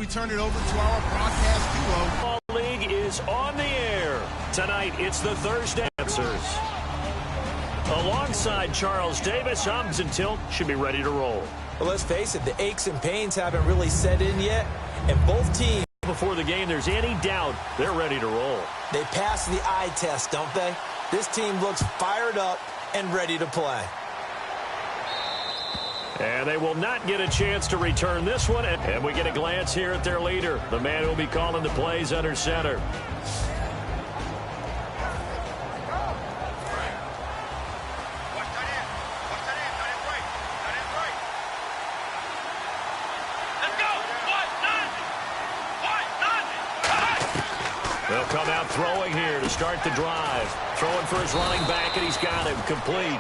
we turn it over to our broadcast duo. Football League is on the air. Tonight, it's the Thursday Answers. Alongside Charles Davis, Hobbs and Tilt should be ready to roll. Well, let's face it, the aches and pains haven't really set in yet, and both teams... Before the game, there's any doubt they're ready to roll. They pass the eye test, don't they? This team looks fired up and ready to play. And they will not get a chance to return this one. And we get a glance here at their leader, the man who will be calling the plays under center. They'll come out throwing here to start the drive. Throwing for his running back, and he's got him complete.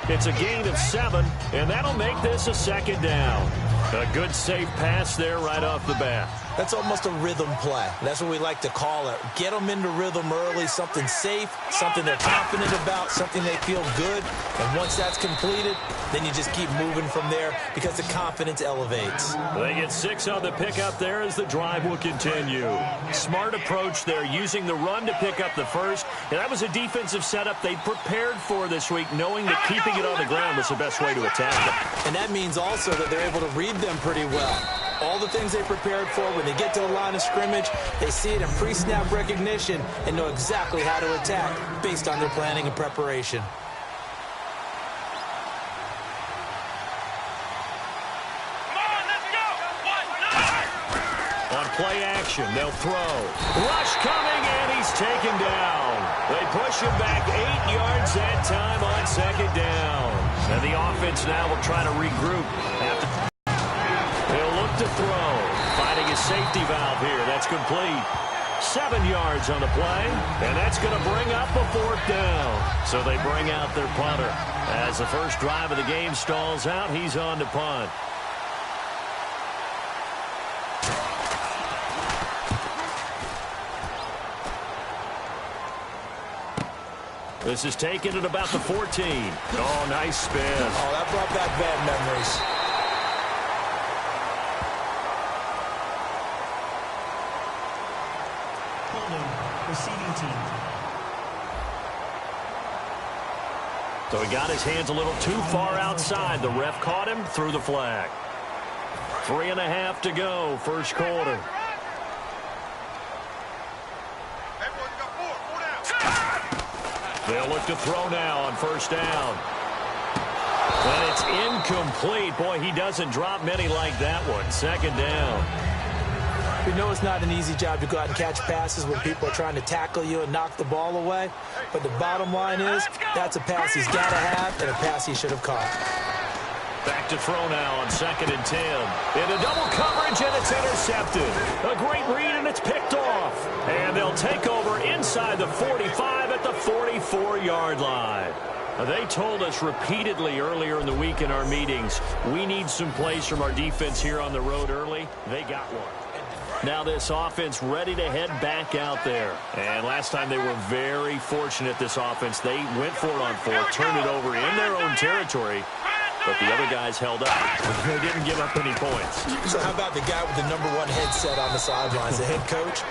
It's a gain of 7, and that'll make this a second down. A good, safe pass there right off the bat. That's almost a rhythm play. That's what we like to call it. Get them into rhythm early, something safe, something they're confident about, something they feel good. And once that's completed, then you just keep moving from there because the confidence elevates. They get 6 on the pickup there as the drive will continue. Smart approach there, using the run to pick up the first. And that was a defensive setup they prepared for this week, knowing that keeping it on the ground was the best way to attack it. And that means also that they're able to read them pretty well. All the things they prepared for, when they get to the line of scrimmage, they see it in pre-snap recognition and know exactly how to attack based on their planning and preparation. On play action, they'll throw. Rush coming, and he's taken down. They push him back 8 yards that time on second down. And the offense now will try to regroup. They'll look to throw. Finding a safety valve here. That's complete. 7 yards on the play, and that's going to bring up a 4th down. So they bring out their punter. As the first drive of the game stalls out, he's on to punt. This is taken at about the 14. Oh, nice spin. Oh, that brought back bad memories. Holding, receiving team. So he got his hands a little too far outside. The ref caught him, threw the flag. 3.5 to go, first quarter. They'll look to throw now on first down. And it's incomplete. Boy, he doesn't drop many like that one. Second down. We know it's not an easy job to go out and catch passes when people are trying to tackle you and knock the ball away. But the bottom line is, that's a pass he's got to have and a pass he should have caught. Back to throw now on 2nd and 10. Into double coverage, and it's intercepted. A great read, and it's picked off. And they'll take over inside the 45 at the 44-yard line. They told us repeatedly earlier in the week in our meetings, we need some plays from our defense here on the road early. They got one. Now this offense ready to head back out there. And last time they were very fortunate, this offense. They went for it on 4, turned it over in their own territory. But the other guys held up. They didn't give up any points. So how about the guy with the #1 headset on the sidelines, the head coach?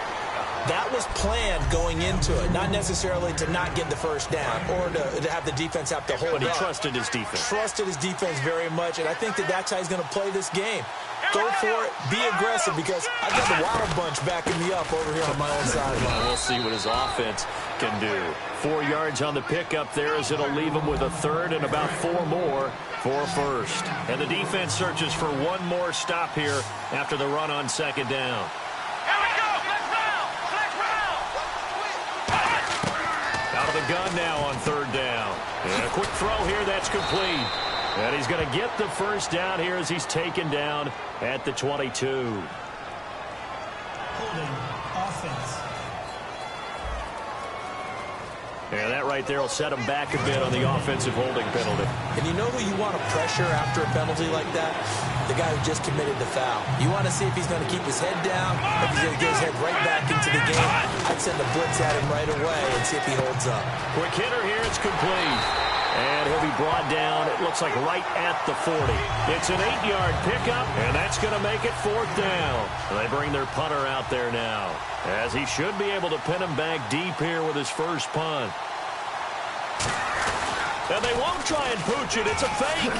That was planned going into it, not necessarily to not get the first down or to have the defense have to hold up. But he trusted his defense. Trusted his defense very much, and I think that that's how he's going to play this game. Go for it, be aggressive, because I've got the Wild Bunch backing me up over here on my own sideline. We'll see what his offense can do. 4 yards on the pickup there as it'll leave him with a 3rd and about 4 more for first. And the defense searches for one more stop here after the run on second down. Out of the gun now on 3rd down. And a quick throw here, that's complete. And he's going to get the first down here as he's taken down at the 22. Holding, offense. And that right there will set him back a bit on the offensive holding penalty. And you know who you want to pressure after a penalty like that? The guy who just committed the foul. You want to see if he's going to keep his head down, if he's going to get his head right back into the game. I'd send the blitz at him right away and see if he holds up. Quick hitter here, it's complete. And he'll be brought down, it looks like right at the 40. It's an 8-yard pickup, and that's going to make it 4th down. And they bring their punter out there now, as he should be able to pin him back deep here with his first punt. And they won't try and pooch it. It's a fake.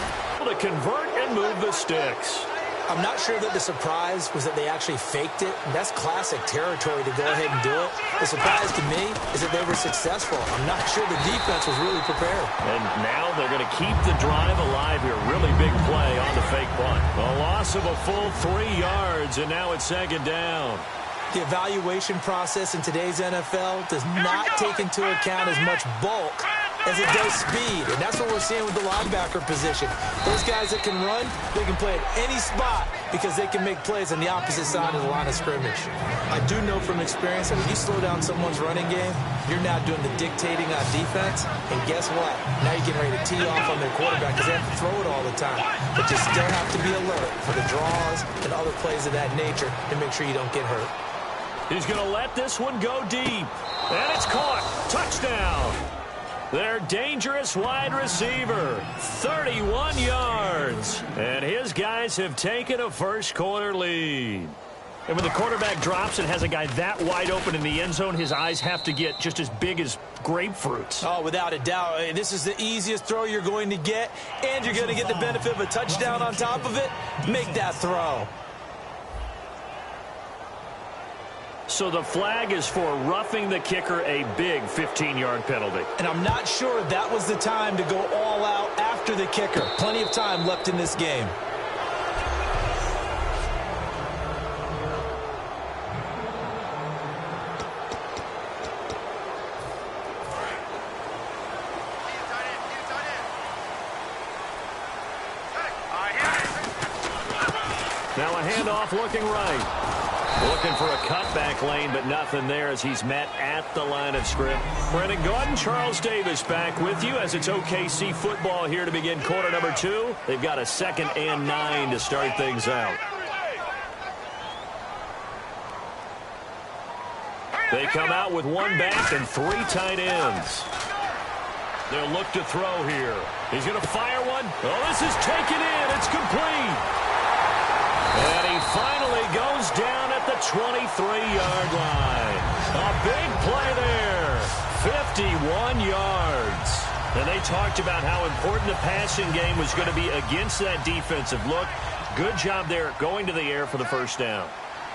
To convert and move the sticks. I'm not sure that the surprise was that they actually faked it. That's classic territory to go ahead and do it. The surprise to me is that they were successful. I'm not sure the defense was really prepared. And now they're going to keep the drive alive here. Really big play on the fake punt. A loss of a full 3 yards, and now it's 2nd down. The evaluation process in today's NFL does not take into account as much bulk as it does speed, and that's what we're seeing with the linebacker position. Those guys that can run, they can play at any spot because they can make plays on the opposite side of the line of scrimmage. I do know from experience that when you slow down someone's running game, you're now doing the dictating on defense, and guess what? Now you're getting ready to tee off on their quarterback because they have to throw it all the time. But you still have to be alert for the draws and other plays of that nature to make sure you don't get hurt. He's going to let this one go deep, and it's caught. Touchdown. Their dangerous wide receiver, 31 yards. And his guys have taken a first-quarter lead. And when the quarterback drops and has a guy that wide open in the end zone, his eyes have to get just as big as grapefruits. Oh, without a doubt. This is the easiest throw you're going to get, and you're going to get the benefit of a touchdown on top of it. Make that throw. So the flag is for roughing the kicker, a big 15-yard penalty. And I'm not sure that was the time to go all out after the kicker. Plenty of time left in this game. Now a handoff looking right. Looking for a cutback lane, but nothing there as he's met at the line of scrimmage. Brendan Gaudin, Charles Davis back with you as it's OKC football here to begin quarter number 2. They've got a 2nd and 9 to start things out. They come out with 1 back and 3 tight ends. They'll look to throw here. He's going to fire one. Oh, this is taken in. It's complete. And he finally goes down at the 23-yard line. A big play there. 51 yards. And they talked about how important the passing game was going to be against that defensive look. Good job there going to the air for the first down.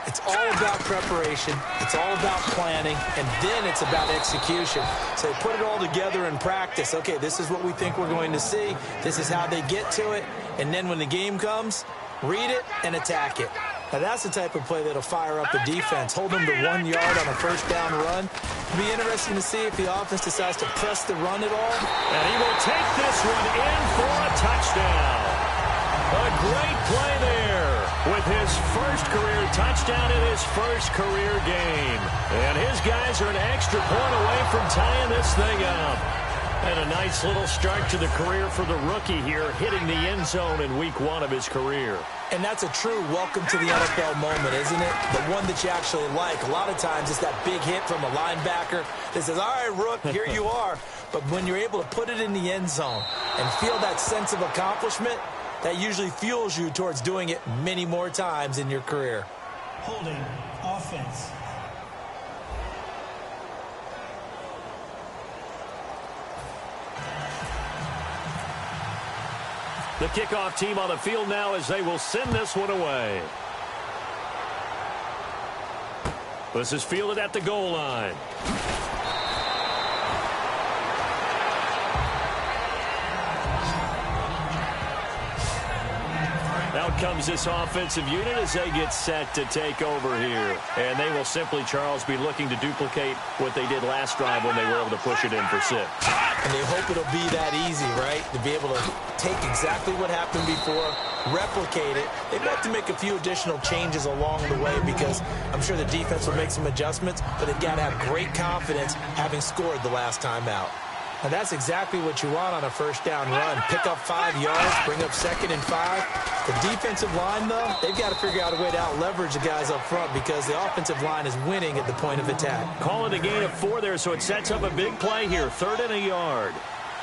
It's all about preparation. It's all about planning. And then it's about execution. So they put it all together in practice. Okay, this is what we think we're going to see. This is how they get to it. And then when the game comes, read it and attack it. Now that's the type of play that'll fire up the defense. Hold them to 1 yard on a first down run. It'll be interesting to see if the offense decides to press the run at all. And he will take this one in for a touchdown. A great play there with his first career touchdown in his first career game. And his guys are an extra point away from tying this thing up. And a nice little start to the career for the rookie here, hitting the end zone in week 1 of his career. And that's a true welcome to the NFL moment, isn't it? The one that you actually like. A lot of times it's that big hit from a linebacker that says, all right, Rook, here you are. But when you're able to put it in the end zone and feel that sense of accomplishment, that usually fuels you towards doing it many more times in your career. Holding offense. The kickoff team on the field now as they will send this one away. This is fielded at the goal line. Out comes this offensive unit as they get set to take over here. And they will simply, Charles, be looking to duplicate what they did last drive when they were able to push it in for 6. And they hope it'll be that easy, right? To be able to take exactly what happened before, replicate it. They've got to make a few additional changes along the way because I'm sure the defense will make some adjustments, but they've got to have great confidence having scored the last time out. Now that's exactly what you want on a first down run. Pick up 5 yards, bring up 2nd and 5. The defensive line, though, they've got to figure out a way to out-leverage the guys up front because the offensive line is winning at the point of attack. Call it a gain of 4 there, so it sets up a big play here. 3rd and a yard.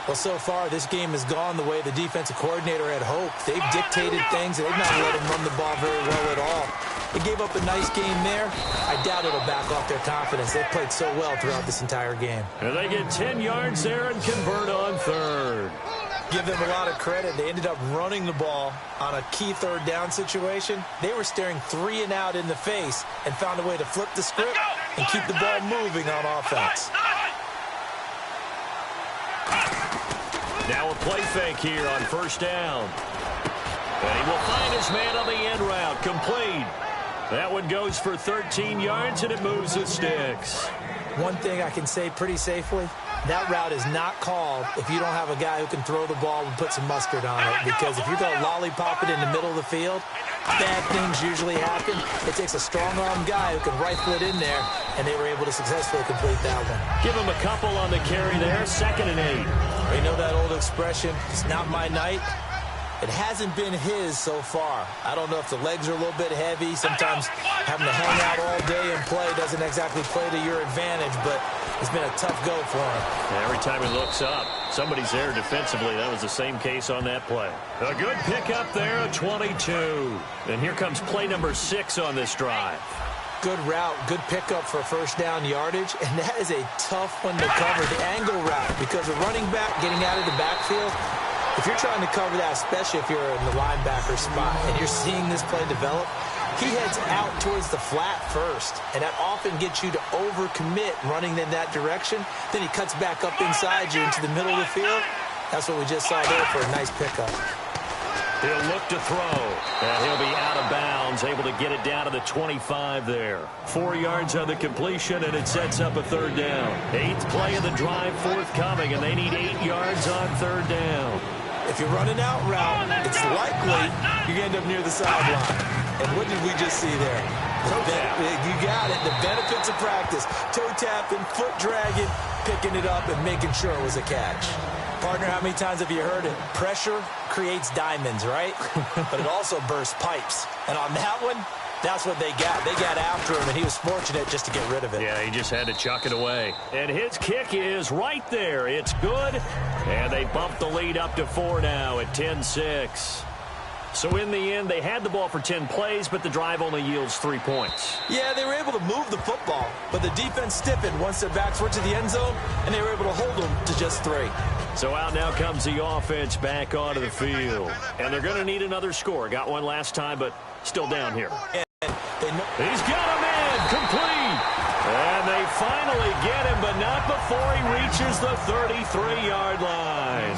Well, so far, this game has gone the way the defensive coordinator had hoped. They've dictated things, and they've not let him run the ball very well at all. They gave up a nice game there. I doubt it'll back off their confidence. They've played so well throughout this entire game. And they get 10 yards there and convert on third. Give them a lot of credit. They ended up running the ball on a key third down situation. They were staring 3 and out in the face and found a way to flip the script and keep the ball moving on offense. Now a play fake here on first down. And he will find his man on the end route. Complete. That one goes for 13 yards, and it moves the sticks. One thing I can say pretty safely, that route is not called if you don't have a guy who can throw the ball and put some mustard on it. Because if you're going to lollipop it in the middle of the field, bad things usually happen. It takes a strong-arm guy who can rifle it in there, and they were able to successfully complete that one. Give him a couple on the carry there, 2nd and 8. You know that old expression, it's not my night? It hasn't been his so far. I don't know if the legs are a little bit heavy. Sometimes having to hang out all day and play doesn't exactly play to your advantage, but it's been a tough go for him. And every time he looks up, somebody's there defensively. That was the same case on that play. A good pickup there, a 22. And here comes play number 6 on this drive. Good route, good pickup for first down yardage, and that is a tough one to cover, the angle route, because the running back getting out of the backfield, if you're trying to cover that, especially if you're in the linebacker spot and you're seeing this play develop, he heads out towards the flat first, and that often gets you to overcommit running in that direction. Then he cuts back up inside you into the middle of the field. That's what we just saw there for a nice pickup. He'll look to throw, and he'll be out of bounds, able to get it down to the 25 there. 4 yards on the completion, and it sets up a third down. 8th play of the drive forthcoming, and they need 8 yards on third down. If you're running out route, it's likely you end up near the sideline. And what did we just see there? You got it. The benefits of practice. Toe tapping, foot dragging, picking it up, and making sure it was a catch. Partner, how many times have you heard it? Pressure creates diamonds, right? But it also bursts pipes. And on that one, that's what they got. They got after him, and he was fortunate just to get rid of it. Yeah, he just had to chuck it away. And his kick is right there. It's good. And they bump the lead up to 4 now at 10-6. So in the end, they had the ball for 10 plays, but the drive only yields 3 points. Yeah, they were able to move the football, but the defense stiffened once their backs were to the end zone, and they were able to hold them to just 3. So out now comes the offense back onto the field. And they're going to need another score. Got one last time, but still down here. He's got him in, complete. And they finally get him, but not before he reaches the 33-yard line.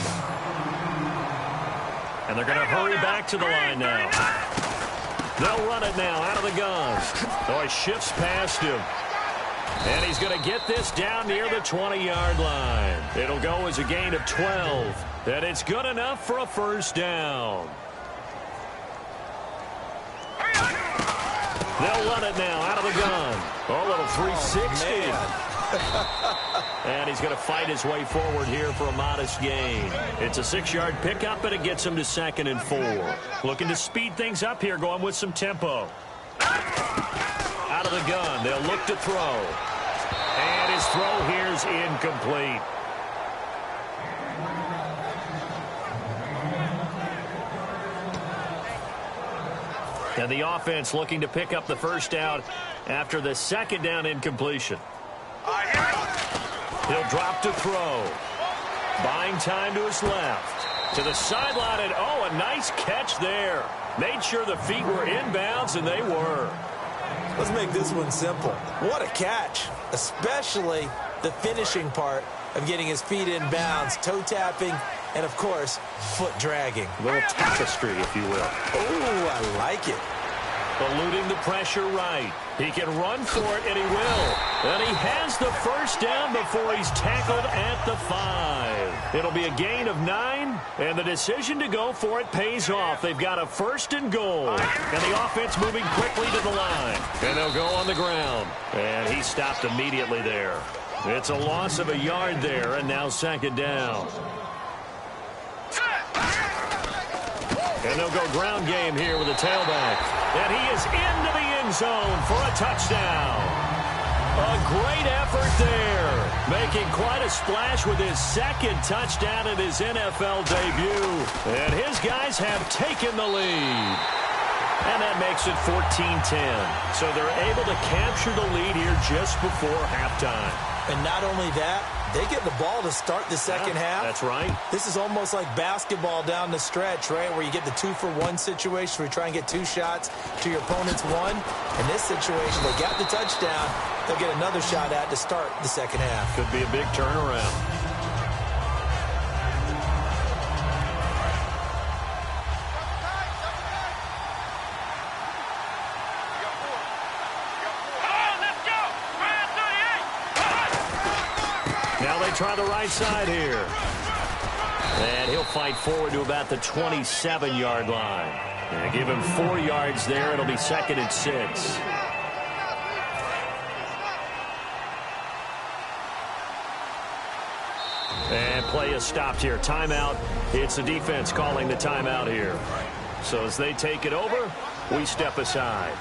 And they're going to hurry back to the line now. They'll run it now out of the gun. Oh, he shifts past him. And he's going to get this down near the 20-yard line. It'll go as a gain of 12. And it's good enough for a first down. They'll run it now out of the gun. Oh, a little 360. And he's going to fight his way forward here for a modest gain. It's a 6-yard pickup, and it gets him to 2nd and 4. Looking to speed things up here, going with some tempo. Out of the gun, they'll look to throw. And his throw here's incomplete. And the offense looking to pick up the first down after the 2nd down incompletion. He'll drop to throw. Buying time to his left. To the sideline, and oh, a nice catch there. Made sure the feet were inbounds, and they were. Let's make this one simple. What a catch, especially the finishing part of getting his feet in bounds, toe tapping, and, of course, foot dragging. A little tapestry, if you will. Oh, I like it. Eluding the pressure right. He can run for it, and he will. And he has the first down before he's tackled at the 5. It'll be a gain of 9, and the decision to go for it pays off. They've got a 1st and goal. And the offense moving quickly to the line. And they'll go on the ground. And he stopped immediately there. It's a loss of a yard there, and now 2nd down. And they'll go ground game here with a tailback. And he is into the end zone for a touchdown. A great effort there, making quite a splash with his second touchdown in his NFL debut. And his guys have taken the lead. And that makes it 14-10. So they're able to capture the lead here just before halftime. And not only that, they get the ball to start the second half. That's right. This is almost like basketball down the stretch, right, where you get the 2-for-1 situation where you try and get 2 shots to your opponent's 1. In this situation, they got the touchdown. They'll get another shot at to start the second half. Could be a big turnaround. Try the right side here. And he'll fight forward to about the 27-yard line. And give him 4 yards there. It'll be 2nd and 6. And play is stopped here. Timeout. It's the defense calling the timeout here. So as they take it over, we step aside.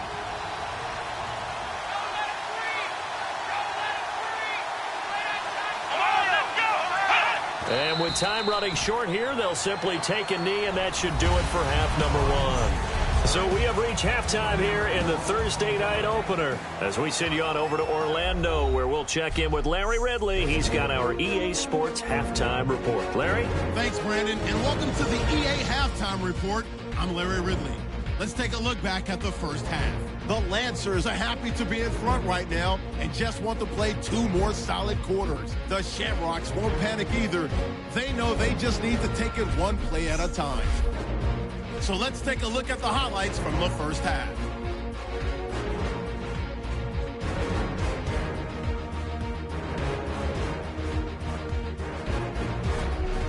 And with time running short here, they'll simply take a knee, and that should do it for half number 1. So we have reached halftime here in the Thursday night opener as we send you on over to Orlando, where we'll check in with Larry Ridley. He's got our EA Sports halftime report. Larry? Thanks, Brandon, and welcome to the EA halftime report. I'm Larry Ridley. Let's take a look back at the first half. The Lancers are happy to be in front right now and just want to play 2 more solid quarters. The Shamrocks won't panic either. They know they just need to take it 1 play at a time. So let's take a look at the highlights from the first half.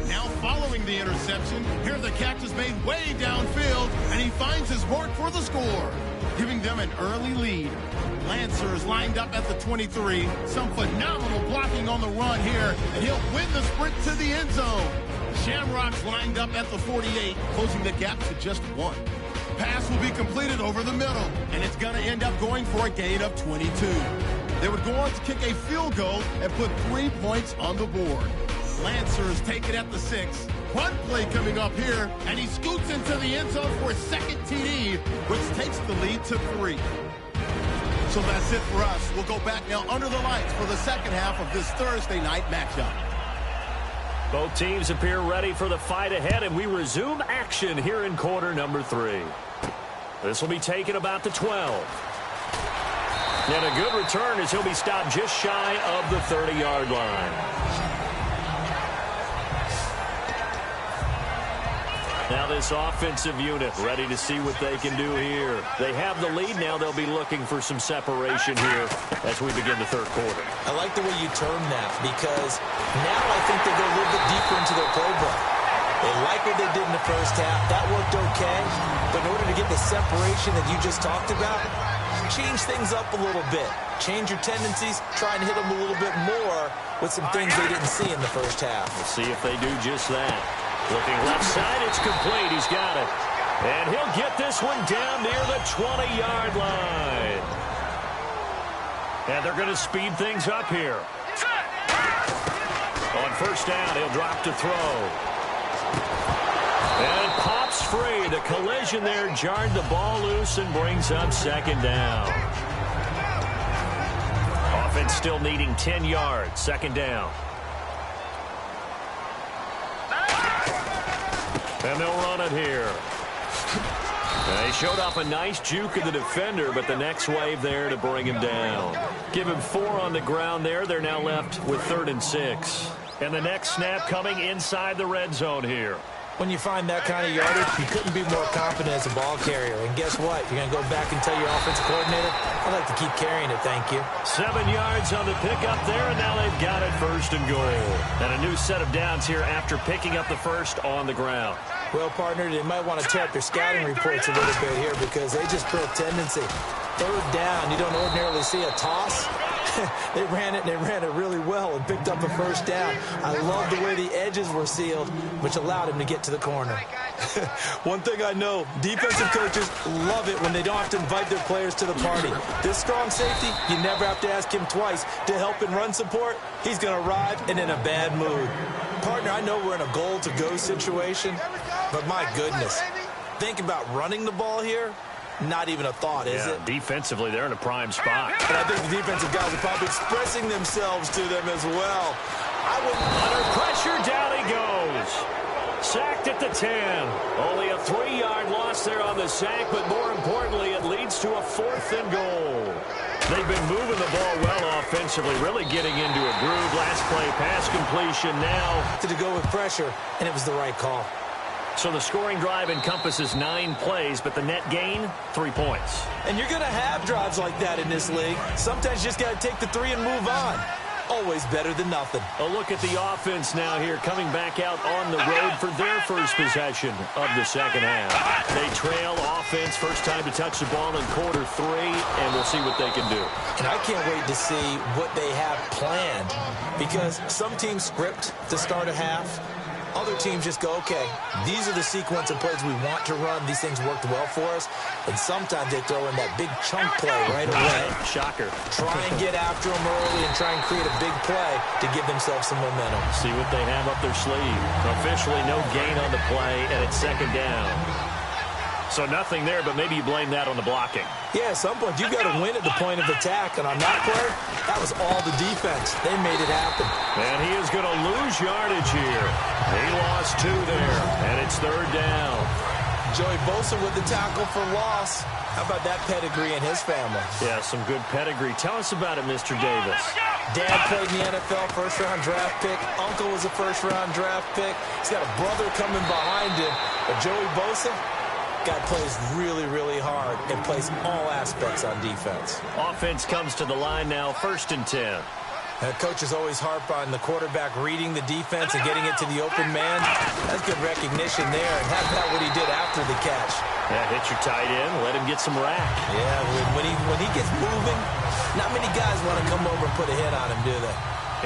Now following the interception, here the catch is made way downfield, and he finds his mark for the score, giving them an early lead. Lancers lined up at the 23. Some phenomenal blocking on the run here, and he'll win the sprint to the end zone. Shamrocks lined up at the 48, closing the gap to just 1. Pass will be completed over the middle, and it's going to end up going for a gain of 22. They would go on to kick a field goal and put 3 points on the board. Lancers take it at the 6. Run play coming up here, and he scoots into the end zone for a second TD, which takes the lead to 3. So that's it for us. We'll go back now under the lights for the second half of this Thursday night matchup. Both teams appear ready for the fight ahead, and we resume action here in quarter number 3. This will be taken about the 12. And a good return as he'll be stopped just shy of the 30-yard line. Now this offensive unit ready to see what they can do here. They have the lead now. They'll be looking for some separation here as we begin the third quarter. I like the way you term that, because now I think they go a little bit deeper into their playbook. They like what they did in the first half. That worked okay. But in order to get the separation that you just talked about, change things up a little bit. Change your tendencies. Try and hit them a little bit more with some things they didn't see in the first half. We'll see if they do just that. Looking left side, it's complete. He's got it. And he'll get this one down near the 20-yard line. And they're going to speed things up here. On first down, he'll drop to throw. And pops free. The collision there jarred the ball loose and brings up second down. Offense still needing 10 yards. Second down. And they'll run it here. They showed off a nice juke of the defender, but the next wave there to bring him down. Give him 4 on the ground there. They're now left with 3rd and 6. And the next snap coming inside the red zone here. When you find that kind of yardage, you couldn't be more confident as a ball carrier. And guess what? You're going to go back and tell your offensive coordinator, I'd like to keep carrying it, thank you. 7 yards on the pickup there, and now they've got it 1st and goal. And a new set of downs here after picking up the first on the ground. Well, partner, they might want to tear up their scouting reports a little bit here because they just built tendency. 3rd down, you don't ordinarily see a toss. They ran it, and they ran it really well and picked up a first down. I love the way the edges were sealed, which allowed him to get to the corner. One thing I know, defensive coaches love it when they don't have to invite their players to the party. This strong safety, you never have to ask him twice to help in run support. He's going to arrive and in a bad mood. Partner, I know we're in a goal-to-go situation, but my goodness, think about running the ball here. Not even a thought, is it? Defensively, they're in a prime spot. And I think the defensive guys are probably expressing themselves to them as well. Under pressure, down he goes. Sacked at the 10. Only a 3-yard loss there on the sack, but more importantly, it leads to a 4th and goal. They've been moving the ball well offensively, really getting into a groove. Last play, pass completion now. To go with pressure, and it was the right call. So the scoring drive encompasses 9 plays, but the net gain, 3 points. And you're going to have drives like that in this league. Sometimes you just got to take the 3 and move on. Always better than nothing. A look at the offense now here, coming back out on the road for their first possession of the second half. They trail offense, first time to touch the ball in quarter 3, and we'll see what they can do. And I can't wait to see what they have planned, because some teams script to start a half. Other teams just go, okay, these are the sequence of plays we want to run. These things worked well for us. And sometimes they throw in that big chunk play right away. Shocker. Try and get after them early and try and create a big play to give themselves some momentum. See what they have up their sleeve. Officially no gain on the play, and it's second down. So nothing there, but maybe you blame that on the blocking. Yeah, at some point, you've got to win at the point of attack. And on that play, that was all the defense. They made it happen. And he is going to lose yardage here. He lost 2 there, and it's third down. Joey Bosa with the tackle for loss. How about that pedigree in his family? Yeah, some good pedigree. Tell us about it, Mr. Davis. Dad played in the NFL, first-round draft pick. Uncle was a first-round draft pick. He's got a brother coming behind him. But Joey Bosa, guy plays really, really hard and plays all aspects on defense. Offense comes to the line now, 1st and 10. Coaches always harp on the quarterback reading the defense and getting it to the open man. That's good recognition there. And how about what he did after the catch? Yeah, hit your tight end, let him get some rack. Yeah, when he gets moving, not many guys want to come over and put a hit on him, do they?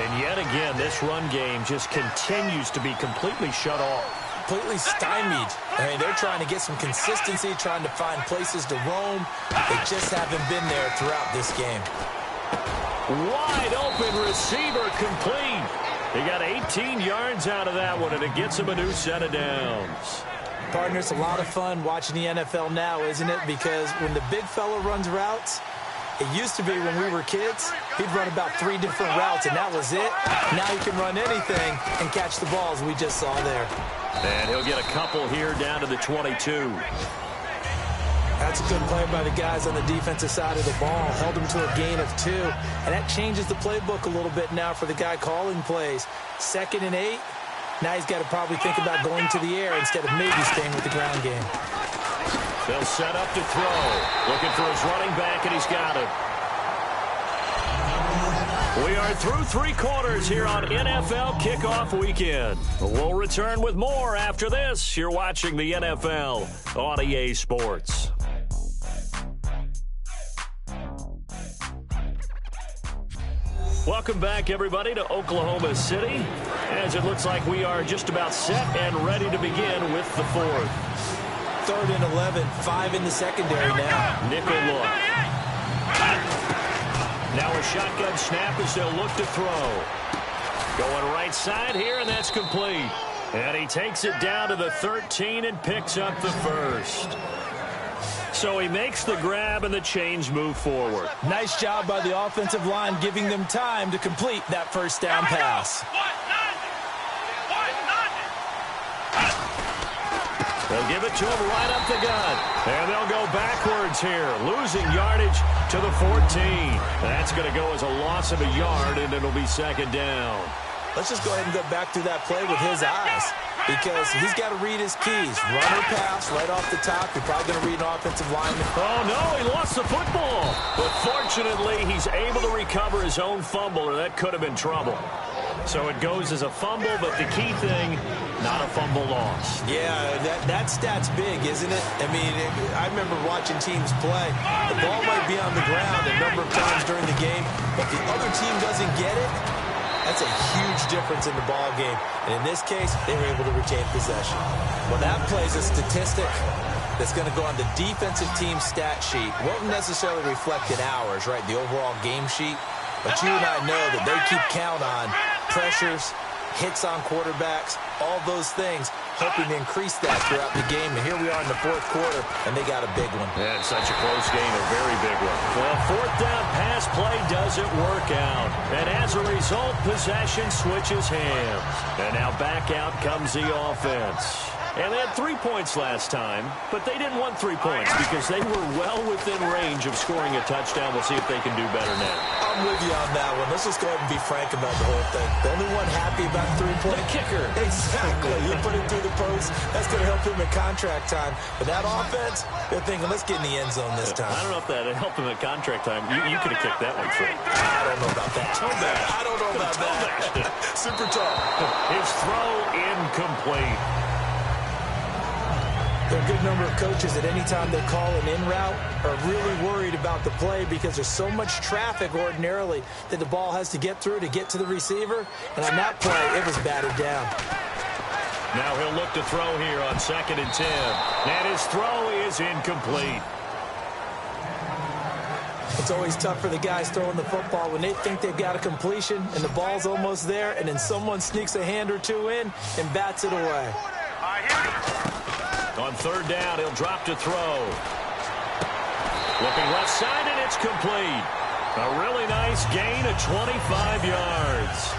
And yet again, this run game just continues to be completely shut off. Completely stymied. I mean, they're trying to get some consistency, trying to find places to roam. They just haven't been there throughout this game. Wide open receiver complete. He got 18 yards out of that one, and it gets him a new set of downs. Partner, it's a lot of fun watching the NFL now, isn't it? Because when the big fella runs routes, it used to be when we were kids, he'd run about 3 different routes, and that was it. Now he can run anything and catch the balls we just saw there. And he'll get a couple here down to the 22. That's a good play by the guys on the defensive side of the ball. Held him to a gain of 2. And that changes the playbook a little bit now for the guy calling plays. 2nd and 8. Now he's got to probably think about going to the air instead of maybe staying with the ground game. They'll set up to throw. Looking for his running back, and he's got it. We are through 3 quarters here on NFL Kickoff Weekend. We'll return with more after this. You're watching the NFL on EA Sports. Welcome back, everybody, to Oklahoma City, as it looks like we are just about set and ready to begin with the 4th. 3rd and 11, 5 in the secondary now. Nickel look. Now a shotgun snap as they'll look to throw. Going right side here, and that's complete. And he takes it down to the 13 and picks up the first. So he makes the grab, and the chains move forward. Nice job by the offensive line, giving them time to complete that first down pass. They'll give it to him right up the gut. And they'll go backwards here, losing yardage to the 14. That's going to go as a loss of a yard, and it'll be 2nd down. Let's just go ahead and go back through that play with his eyes, because he's got to read his keys. Run or pass right off the top. You're probably going to read an offensive lineman. Oh, no, he lost the football. But fortunately, he's able to recover his own fumble, or that could have been trouble. So it goes as a fumble, but the key thing, not a fumble loss. Yeah, that stat's big, isn't it? I mean, I remember watching teams play. The ball might be on the ground a number of times during the game, but the other team doesn't get it. That's a huge difference in the ball game. And in this case, they were able to retain possession. Well, that plays a statistic that's going to go on the defensive team stat sheet. Won't necessarily reflect in ours, right, the overall game sheet. But you and I know that they keep count on pressures, hits on quarterbacks, all those things, hoping to increase that throughout the game. And here we are in the fourth quarter, and they got a big one. Yeah, it's such a close game, a very big one. Well, fourth down pass play doesn't work out. And as a result, possession switches hands. And now back out comes the offense. And they had 3 points last time, but they didn't want 3 points because they were well within range of scoring a touchdown. We'll see if they can do better now. I'm with you on that one. Let's just go ahead and be frank about the whole thing. The only one happy about 3-point. The kicker. Exactly. You put it through the post. That's going to help him at contract time. But that offense, they're thinking, let's get in the end zone this time. I don't know if that helped him at contract time. You could have kicked that one through. I don't know about that. I don't know about that. Super tall. His throw incomplete. There are a good number of coaches that any time they call an in route are really worried about the play because there's so much traffic ordinarily that the ball has to get through to get to the receiver. And on that play, it was batted down. Now he'll look to throw here on 2nd and 10. And his throw is incomplete. It's always tough for the guys throwing the football when they think they've got a completion and the ball's almost there, and then someone sneaks a hand or two in and bats it away. On 3rd down, he'll drop to throw. Looking left side, and it's complete. A really nice gain of 25 yards.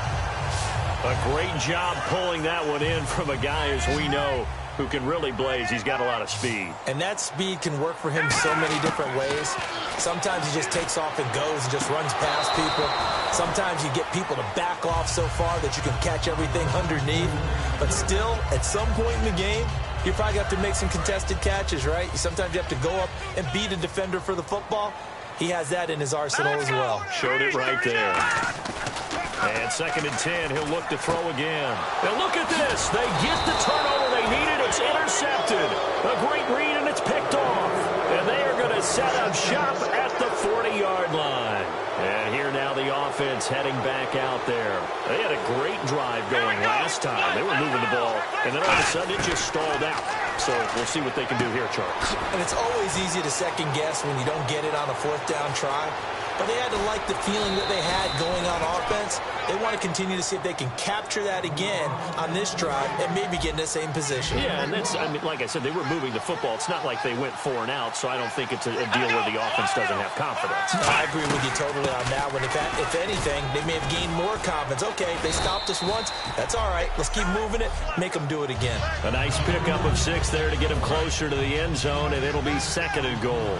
A great job pulling that one in from a guy, as we know, who can really blaze. He's got a lot of speed. And that speed can work for him so many different ways. Sometimes he just takes off and goes and just runs past people. Sometimes you get people to back off so far that you can catch everything underneath. But still, at some point in the game, you probably have to make some contested catches, right? Sometimes you have to go up and beat a defender for the football. He has that in his arsenal as well. Showed it right there. And 2nd and 10, he'll look to throw again. And look at this. They get the turnover they needed. It's intercepted. A great read, and it's picked off. And they are going to set up shop at the 40-yard line. And here now the offense heading back out there. They had a great drive going last time. They were moving the ball, and then all of a sudden it just stalled out. So we'll see what they can do here, Charles. And it's always easy to second guess when you don't get it on a 4th down try. But they had to like the feeling that they had going on offense. They want to continue to see if they can capture that again on this drive and maybe get in the same position. Yeah, and that's, I mean, like I said, they were moving the football. It's not like they went 4 and out, so I don't think it's a deal where the offense doesn't have confidence. No, I agree with you totally on that one. If anything, they may have gained more confidence. Okay, they stopped us once. That's all right. Let's keep moving it. Make them do it again. A nice pickup of 6 there to get them closer to the end zone, and it'll be 2nd and goal.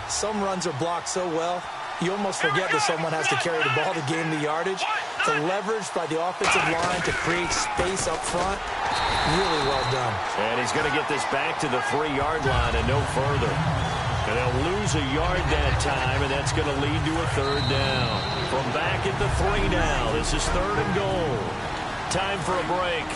Some runs are blocked so well, you almost forget that someone has to carry the ball to gain the yardage. The leverage by the offensive line to create space up front, really well done. And he's going to get this back to the 3-yard line and no further. And they'll lose a yard that time, and that's going to lead to a 3rd down. From back at the 3 now, this is 3rd and goal. Time for a break.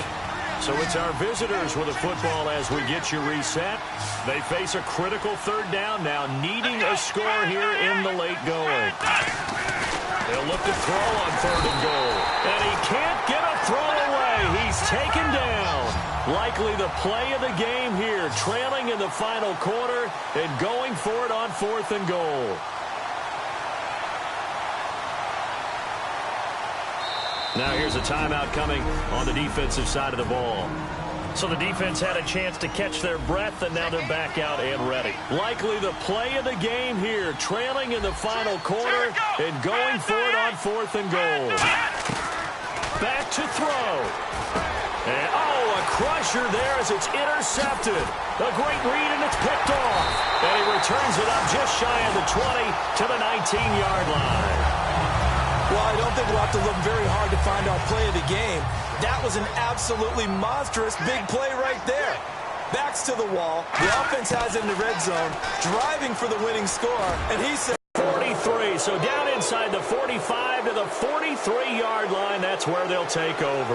So it's our visitors with a football as we get you reset. They face a critical 3rd down now, needing a score here in the late going. They'll look to throw on 3rd and goal. And he can't get a throw away. He's taken down. Likely the play of the game here, trailing in the final quarter and going for it on 4th and goal. Now here's a timeout coming on the defensive side of the ball. So the defense had a chance to catch their breath, and now they're back out and ready. Likely the play of the game here, trailing in the final quarter and going for it on 4th and goal. Back to throw. And, a crusher there as it's intercepted. A great read, and it's picked off. And he returns it up just shy of the 20 to the 19-yard line. Well, I don't think we'll have to look very hard to find our play of the game. That was an absolutely monstrous big play right there. Backs to the wall. The offense has in the red zone, driving for the winning score, and he said 43. play. So down inside the 45 to the 43-yard line. That's where they'll take over.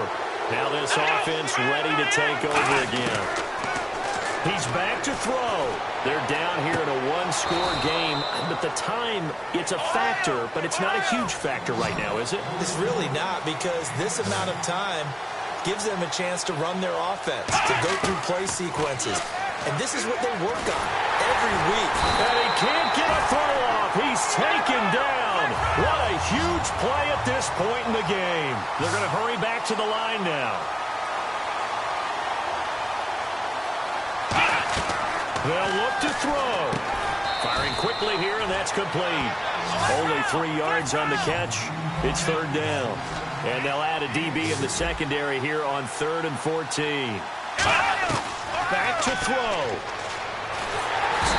Now this offense ready to take over again. He's back to throw. They're down here in a one-score game. But the time, it's a factor, but it's not a huge factor right now, is it? It's really not, because this amount of time gives them a chance to run their offense, to go through play sequences. And this is what they work on every week. And he can't get a throw off. He's taken down. What a huge play at this point in the game. They're going to hurry back to the line now. They'll look to throw. Firing quickly here, and that's complete. Only 3 yards on the catch. It's third down. And they'll add a DB in the secondary here on 3rd and 14. Back to throw.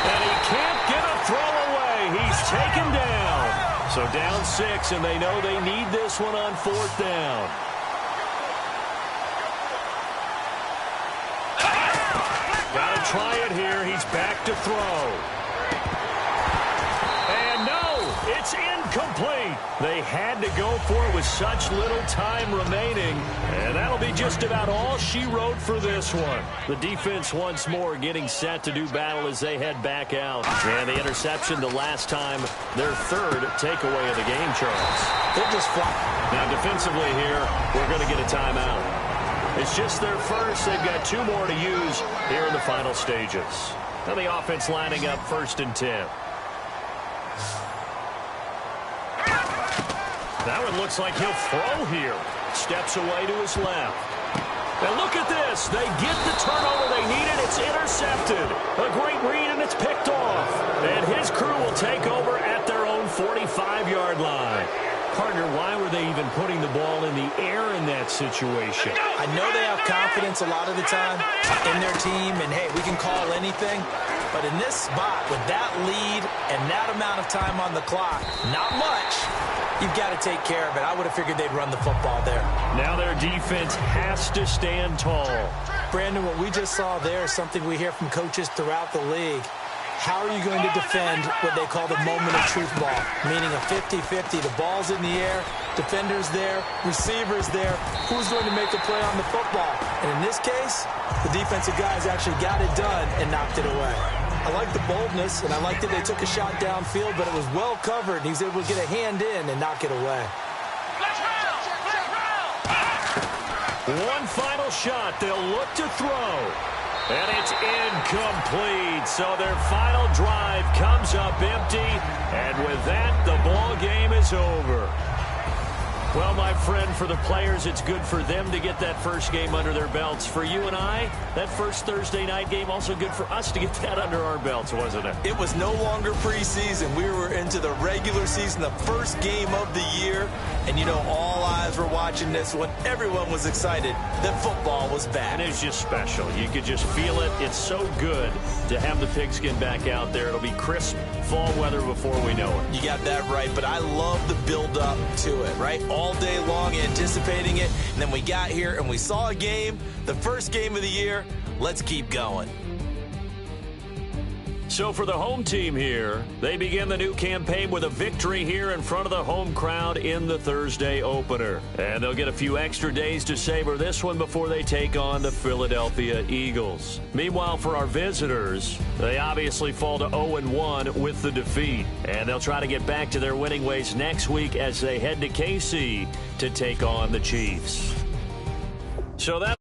And he can't get a throw away. He's taken down. So down 6, and they know they need this one on 4th down. Got to try it here. He's back to throw. And no, it's incomplete. They had to go for it with such little time remaining. And that'll be just about all she wrote for this one. The defense once more getting set to do battle as they head back out. And the interception the last time, their 3rd takeaway of the game, Charles. They're just flat. Now defensively here, we're going to get a timeout. It's just their first. They've got 2 more to use here in the final stages. Now the offense lining up 1st and 10. That one looks like he'll throw here. Steps away to his left. And look at this. They get the turnover they needed. It's intercepted. A great read, and it's picked off. And his crew will take over at their own 45-yard line. Partner, why were they even putting the ball in the air in that situation? I know they have confidence a lot of the time in their team, and, hey, we can call anything. But in this spot, with that lead and that amount of time on the clock, not much, you've got to take care of it. I would have figured they'd run the football there. Now their defense has to stand tall. Brandon, what we just saw there is something we hear from coaches throughout the league. How are you going to defend what they call the moment of truth ball, meaning a 50-50? The ball's in the air, defenders there, receivers there. Who's going to make the play on the football? And in this case, the defensive guys actually got it done and knocked it away. I like the boldness, and I like that they took a shot downfield, but it was well covered, and he was able to get a hand in and knock it away. One final shot. They'll look to throw. And it's incomplete. So their final drive comes up empty. And with that, the ball game is over. Well, my friend, for the players, it's good for them to get that first game under their belts. For you and I, that first Thursday night game, also good for us to get that under our belts, wasn't it? It was no longer preseason. We were into the regular season, the first game of the year. And, you know, all eyes were watching this one. Everyone was excited that football was back. And it's just special. You could just feel it. It's so good to have the pigskin back out there. It'll be crisp fall weather before we know it. You got that right, but I love the build-up to it, right? All day long anticipating it, and then we got here and we saw a game, the first game of the year. Let's keep going. So for the home team here, they begin the new campaign with a victory here in front of the home crowd in the Thursday opener. And they'll get a few extra days to savor this one before they take on the Philadelphia Eagles. Meanwhile, for our visitors, they obviously fall to 0-1 with the defeat. And they'll try to get back to their winning ways next week as they head to KC to take on the Chiefs. So that